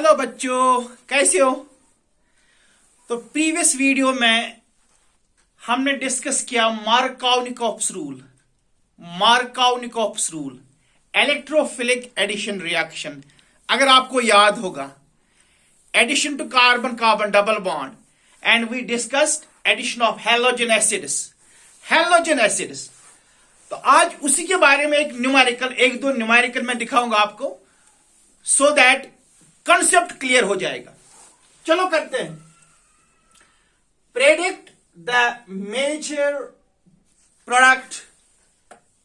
Hello बच्चों, कैसे हो। तो प्रीवियस वीडियो में हमने डिस्कस किया Markovnikov's rule electrophilic addition reaction. अगर आपको याद होगा, addition to carbon carbon double bond and we discussed addition of halogen acids. तो आज उसी के बारे में एक दो न्यूमेरिकल मैं दिखाऊंगा आपको, सो दैट कंसेप्ट क्लियर हो जाएगा। चलो करते हैं। Predict the major product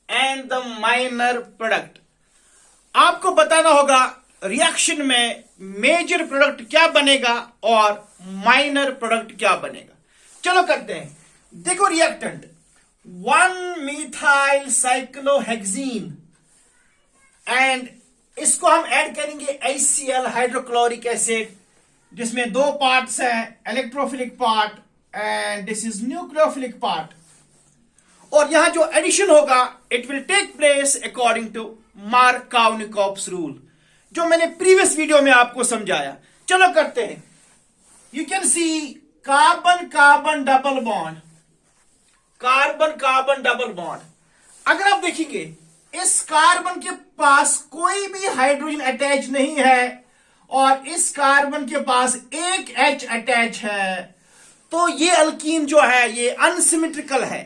and the minor product. आपको बताना होगा रिएक्शन में मेजर प्रोडक्ट क्या बनेगा और माइनर प्रोडक्ट क्या बनेगा। चलो करते हैं। देखो रिएक्टेंट 1-methyl साइक्लोहेक्सीन एंड इसको हम ऐड करेंगे HCl हाइड्रोक्लोरिक एसिड, जिसमें दो पार्ट्स हैं, electrophilic part and this is nucleophilic part. और यहां जो एडिशन होगा it will take place according to Markovnikov's rule, जो मैंने प्रीवियस वीडियो में आपको समझाया। चलो करते हैं। You can see carbon carbon double bond. अगर आप देखेंगे इस कार्बन के पास कोई भी हाइड्रोजन अटैच नहीं है और इस कार्बन के पास एक H अटैच है, तो ये अल्कीन जो है ये अनसिमेट्रिकल है।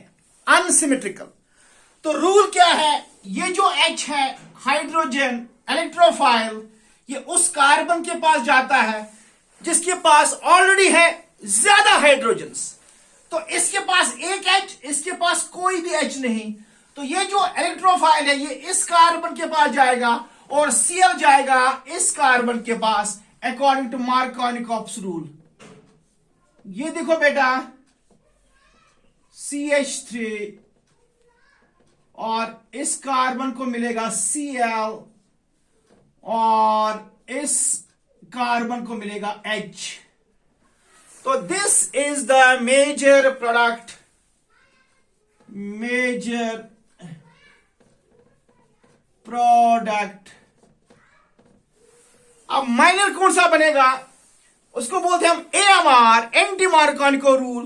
तो रूल क्या है, ये जो H है हाइड्रोजन इलेक्ट्रोफाइल, ये उस कार्बन के पास जाता है जिसके पास ऑलरेडी है ज्यादा हाइड्रोजन्स। तो इसके पास एक H, इसके पास कोई भी H नहीं, तो ये जो इलेक्ट्रोफाइल है ये इस कार्बन के पास जाएगा और Cl जाएगा इस कार्बन के पास अकॉर्डिंग टू मार्कोव-निकोप्स रूल। ये देखो बेटा CH3 और इस कार्बन को मिलेगा Cl और इस कार्बन को मिलेगा H। तो this is the major product, अब माइनर कौन सा बनेगा, उसको बोलते हैं हम AMR, एंटी मार्कोव रूल।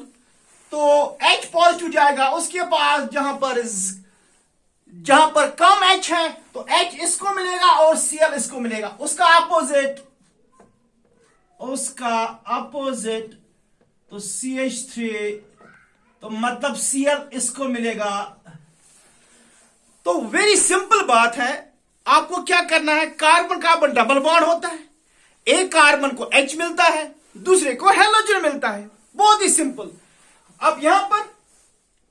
तो H पॉजिटिव जाएगा उसके पास, जहां पर कम H है तो H इसको मिलेगा और Cl इसको मिलेगा। उसका अपोजिट तो CH3, तो मतलब Cl इसको मिलेगा। तो वेरी सिंपल बात है, आपको क्या करना है, कार्बन कार्बन डबल बॉन्ड होता है, एक कार्बन को H मिलता है, दूसरे को हैलोजन मिलता है, बहुत ही सिंपल। अब यहां पर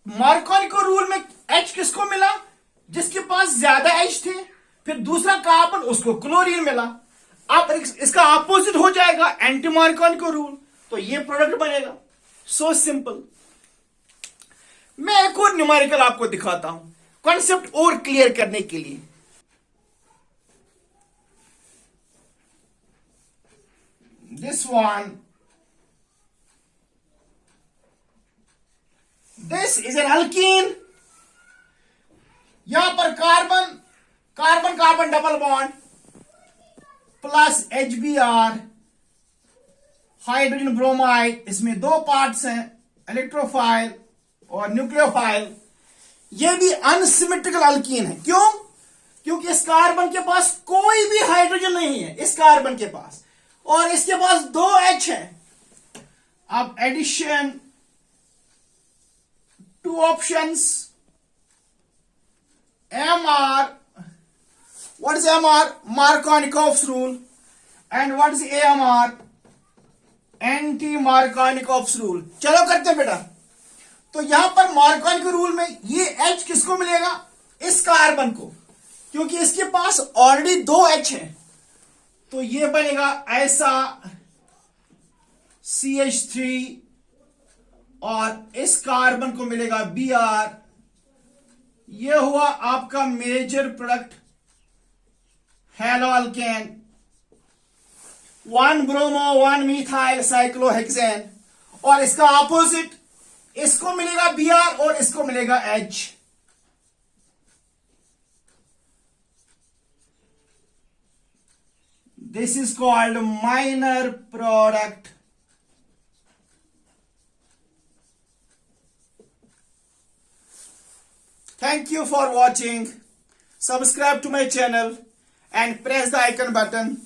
मार्कोव रूल में H किसको मिला, जिसके पास ज्यादा H थे, फिर दूसरा कार्बन उसको क्लोरीन मिला। अब इसका अपोजिट हो जाएगा एंटी मार्कोव रूल, तो ये प्रोडक्ट बनेगा। So simple. मैं एक और न्यूमेरिकल आपको दिखाता हूं कॉन्सेप्ट और क्लियर करने के लिए। This is an alkyne. यहां पर carbon carbon double bond plus HBr, hydrogen bromide, इसमें दो पार्ट्स हैं, इलेक्ट्रोफाइल और न्यूक्लियोफाइल। यह भी अनसिमेट्रिकल अल्कीन है। क्यों? क्योंकि इस कार्बन के पास कोई भी हाइड्रोजन नहीं है, इस कार्बन के पास, और इसके पास दो H है। अब addition, two options, MR, what is MR? Markovnikov's rule. And what is AMR? Anti Markov rule. चलो करते हैं बेटा। तो यहां पर मार्कोव रूल में ये H किसको मिलेगा, इस कार्बन को, क्योंकि इसके पास ऑलरेडी दो H है, तो ये बनेगा ऐसा CH3 और इस कार्बन को मिलेगा Br। ये हुआ आपका major product हैलोअल्केन, 1-bromo 1-methyl cyclohexane, और इसका अपोजिट इसको मिलेगा Br और इसको मिलेगा H। This is called minor product. Thank you for watching. Subscribe to my channel and press the icon button